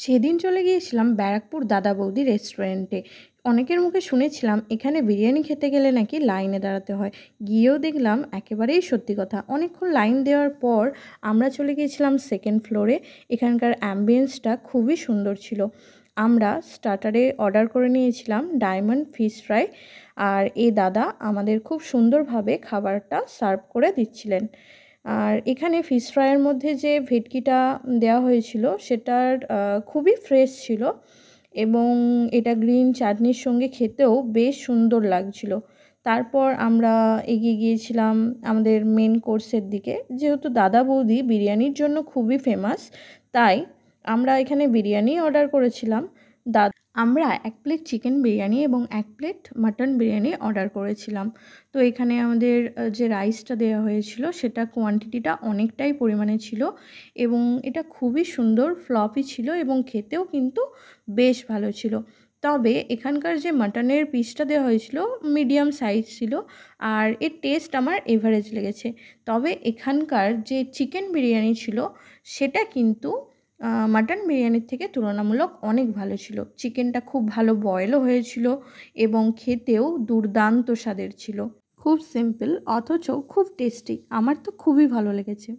সেদিন চলে গিয়েছিলাম ব্যারাকপুর দাদা বৌদি রেস্টুরেন্টে। অনেকের মুখে শুনেছিলাম এখানে বিরিয়ানি খেতে গেলে নাকি লাইনে দাঁড়াতে হয়। গিয়েও দেখলাম একেবারেই সত্যি কথা। অনেকক্ষণ লাইন দেওয়ার পর আমরা চলে গিয়েছিলাম সেকেন্ড ফ্লোরে। এখানকার অ্যাম্বিয়েন্সটা খুবই সুন্দর ছিল। আমরা স্টার্টারে অর্ডার করে নিয়েছিলাম ডায়মন্ড ফিশ ফ্রাই, আর এই দাদা আমাদের খুব সুন্দরভাবে খাবারটা সার্ভ করে দিচ্ছিলেন। আর এখানে ফিশ ফ্রাইয়ের মধ্যে যে ভেটকিটা দেওয়া হয়েছিল সেটার খুবই ফ্রেশ ছিল, এবং এটা গ্রিন চাটনির সঙ্গে খেতেও বেশ সুন্দর লাগছিল। তারপর আমরা এগিয়ে গিয়েছিলাম আমাদের মেন কোর্সের দিকে। যেহেতু দাদা বৌদি বিরিয়ানির জন্য খুবই ফেমাস, তাই আমরা এখানে বিরিয়ানি অর্ডার করেছিলাম। আমরা 1 প্লেট চিকেন বিরিয়ানি এবং 1 প্লেট মাটন বিরিয়ানি অর্ডার করেছিলাম। তো এখানে আমাদের যে রাইসটা দেওয়া হয়েছিল সেটা কোয়ান্টিটিটা অনেকটাই পরিমাণে ছিল, এবং এটা খুবই সুন্দর ফ্লপি ছিল এবং খেতেও কিন্তু বেশ ভালো ছিল। তবে এখানকার যে মাটনের পিসটা দেওয়া হয়েছিল মিডিয়াম সাইজ ছিল, আর এর টেস্ট আমার এভারেজ লেগেছে। তবে এখানকার যে চিকেন বিরিয়ানি ছিল সেটা কিন্তু মাটন বিরিয়ানির থেকে তুলনামূলক অনেক ভালো ছিল। চিকেনটা খুব ভালো বয়েলও হয়েছিল এবং খেতেও দুর্দান্ত স্বাদের ছিল। খুব সিম্পল অথচ খুব টেস্টি। আমার তো খুবই ভালো লেগেছে।